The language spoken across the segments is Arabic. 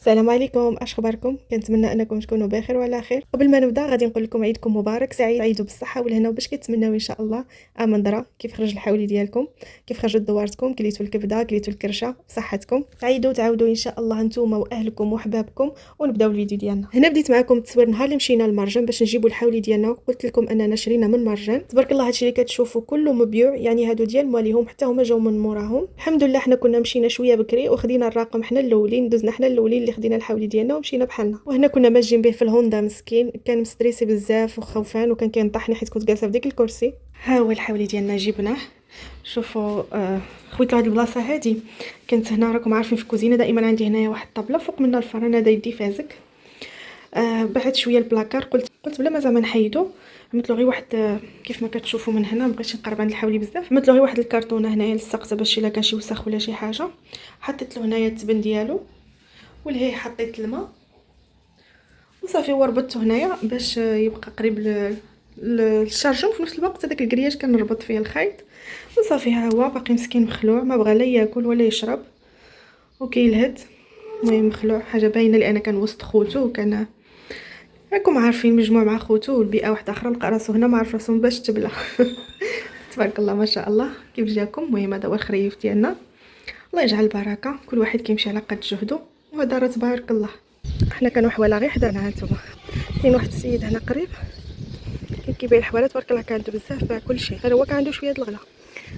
السلام عليكم، اش اخباركم؟ كنتمنى انكم تكونوا بخير وعلى خير. قبل ما نبدا غادي نقول لكم عيدكم مبارك، سعيد، عيدوا بالصحه والهنا، وباش كتمناو ان شاء الله امن درا كيف خرج الحولي ديالكم، كيف خرجت دوارتكم، كليتوا الكبده، كليتوا الكرشه بصحتكم، تعيدوا تعاودوا ان شاء الله نتوما واهلكم وحبابكم. ونبداو الفيديو ديالنا. هنا بديت معكم التصوير نهار اللي مشينا للمرجان باش نجيبوا الحولي ديالنا، وقلت لكم اننا شرينا من مرجان. تبارك الله هادشي اللي كتشوفوا كله مبيوع، يعني هادو ديال مواليهم حتى هما جاو من موراهم. الحمد لله حنا كنا مشينا شويه بكري وخدينا الرقم، حنا الاولين دوزنا، حنا الاولين اللي خدينا الحولي ديالنا ومشينا بحالنا. وهنا كنا ماجين به في الهوندا، مسكين كان مستريسي بزاف وخوفان وكان كينطحني حيت كنت جالسه في ديك الكرسي. ها هو الحولي ديالنا جبناه. شوفوا خويت لهاد البلاصه هادي كنت هنا، راكم عارفين في الكوزينه دائما عندي هنايا واحد الطابله فوق منها الفران، هذا يدي فازك. بعد شويه البلاكار قلت بلا ما زعما نحيدو، عملت له غير واحد كيف ما كتشوفوا من هنا، مبغيتش نقرب عند الحولي بزاف، عملت له غير واحد الكرتونه هنايا للسقف باش الا كان شي وسخ ولا شي حاجه. حطيت له هنايا التبن ديالو، ولهي حطيت الماء وصافي، وربطته هنايا باش يبقى قريب للشارجون، وفي نفس الوقت هذاك الكرياج كنربط فيه الخيط وصافي. ها هو باقي مسكين مخلوع، ما بغى لا ياكل ولا يشرب وكيلهد. المهم مخلوع، حاجه باينه لان كان وسط خوتو، وكان راكم عارفين مجموع مع خوتو والبيئه واحده اخرى، لقى راسو هنا ما عرف راسو باش تبلى. تبارك الله ما شاء الله. كيف جاكم؟ المهم هذا هو الخريف ديالنا، الله يجعل البركه، كل واحد كيمشي على قد جهده، وهذا راه تبارك الله. حنا كانوا حواله غير حدانا، هانتوما كاين واحد السيد هنا قريب كان كيبيع الحواله، تبارك الله كان عنده بزاف، باع كلشي، غير هو كان عنده شويه د الغلا،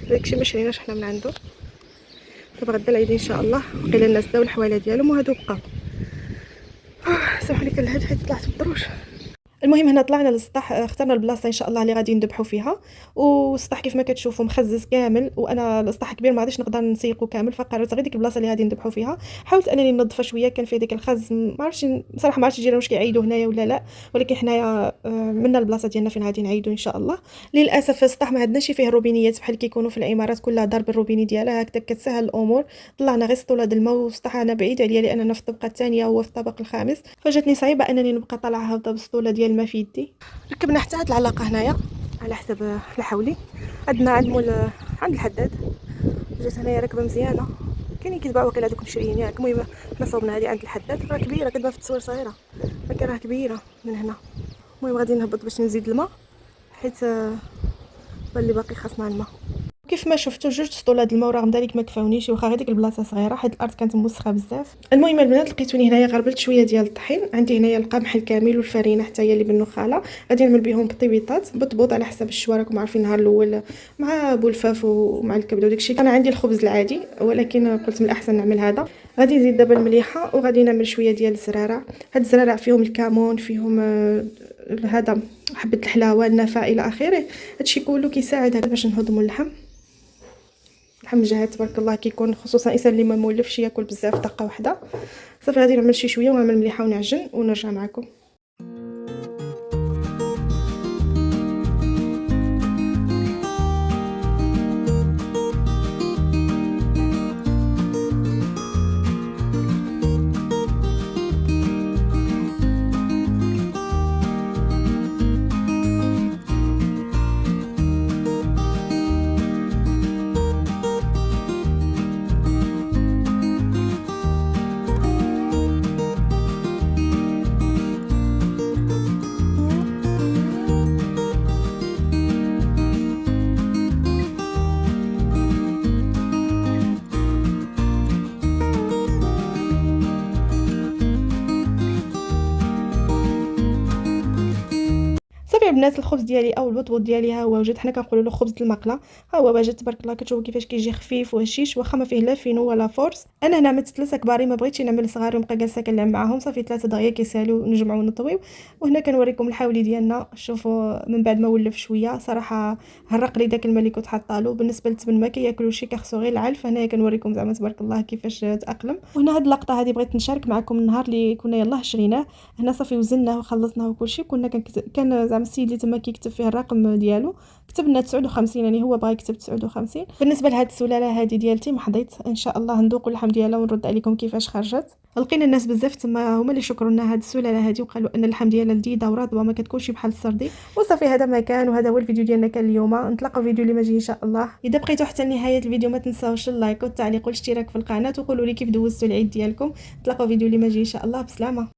داكشي ما شريناش حنا من عنده. دابا غدا العيد ان شاء الله، وقيلا الناس داو الحواله ديالهم وهادو بقاو. سمحوا لي كنلهد حيت طلعت بالدروج. المهم هنا طلعنا للسطح، اخترنا البلاصه ان شاء الله اللي غادي نذبحوا فيها، والسطح كيف ما كتشوفوا مخزز كامل، وانا السطح كبير ما غاديش نقدر نسيقو كامل، فقررت غير ديك البلاصه اللي غادي نذبحوا فيها. حاولت انني ننظفها شويه، كان فيه ديك الخز، ما عرفتش بصراحه، ما عرفتش الجيران واش كيعيدوا هنايا ولا لا، ولكن حنايا منا البلاصه ديالنا فين غادي نعيدوا ان شاء الله. للاسف السطح ما عندناش فيه روبينيات بحال كيكونوا في العمارات، كلها ضرب الروبيني ديالها هكذا كتسهل الامور. طلعنا غير سطوله د الماء، والسطح انا بعيد عليا لاننا في الطبقه الثانيه وهو في الطابق الخامس، فجاتني صعيبه انني نبقى طالعه هابطه بالسطوله ديال الماء في يدي. ركبنا حتى هاد العلاقه هنايا على حساب الحولي، عندنا عند عند الحداد. جات هنايا راكبه مزيانه، كاينين كيتباعوا واقيلا هذوك مشريين ياك. المهم حنا صوبنا هذه عند الحداد، راه كبيره كتبان في التصوير صغيره، ولكن راه كبيره من هنا. المهم غادي نهبط باش نزيد الماء حيت بان لي باقي خاصنا الماء. كيف ما شفتوا جوج سطولات الماء، ورغم ذلك ما كفاونيش، واخا غير ديك البلاصه صغيره حيت الارض كانت موسخه بزاف. المهم البنات لقيتوني هنايا غربلت شويه ديال الطحين، عندي هنايا القمح الكامل والفرينه حتى هي اللي بالنخاله، غادي نعمل بهم بطيبيطات بطبوط على حسب الشوا، راكم عارفين النهار الاول مع بولفاف ومع الكبده وداكشي. انا عندي الخبز العادي، ولكن قلت من الاحسن نعمل هذا. غادي نزيد دابا المليحه، وغادي نعمل شويه ديال الزرارع. هاد الزرارع فيهم الكمون، فيهم هذا حبه الحلاوه، النفاء الى اخره. هادشي كله كيساعد باش نهضموا اللحم. اللحم جاهز تبارك الله، كيكون خصوصا الانسان اللي ما مولفش ياكل بزاف دقه واحده. صافي غادي نعمل شي شويه ونعمل مليحه ونعجن ونرجع معكم. صافي البنات الخبز ديالي او البطبوط ديالي ها هو وجد، حنا كنقولوا له خبز المقله. ها هو واجد تبارك الله، كتشوفوا كيفاش كيجي خفيف وهشيش، واخا ما فيه لا فينو ولا فورس. انا هنا عملت 3 كباري، ما بغيتش نعمل صغاري ونبقى جالسه كنلعب معاهم، صافي 3 دغيا كيسالوا نجمعوا ونطويو. وهنا كنوريكم الحاولي ديالنا، شوفوا من بعد ما ولف شويه صراحه هرق لي داك الماء اللي كنت حاطه له. بالنسبه للتبن ما كياكلوش، كيخصو غير العلف. هنايا كنوريكم زعما تبارك الله كيفاش تاقلم. وهنا هاد اللقطه هذه بغيت نشارك معكم النهار اللي كنا يلاه شريناه. هنا صافي وزناه وخلصناه وكلشي، كنا كان زعما السيد اللي تما كيكتب فيه الرقم ديالو كتب لنا 59، يعني هو بغى يكتب 59. بالنسبه لهاد السلاله هذه ديالتي محضيت ان شاء الله ندوق اللحم ديالها ونرد عليكم كيفاش خرجت. لقينا الناس بزاف تما هما اللي شكرونا هاد السلاله هذه وقالوا ان اللحم ديالها لذيذه ورطبه ما كتكونش بحال السردي. وصافي هذا ما كان، وهذا هو الفيديو ديالنا كان اليوم. نتلاقاو فيديو اللي ماجي ان شاء الله. اذا بقيتوا حتى لنهايه الفيديو ما تنساوش اللايك والتعليق والاشتراك في القناه، وقولوا لي كيف دوزتوا العيد ديالكم. نتلاقاو فيديو اللي ماجي ان شاء الله. بسلامه.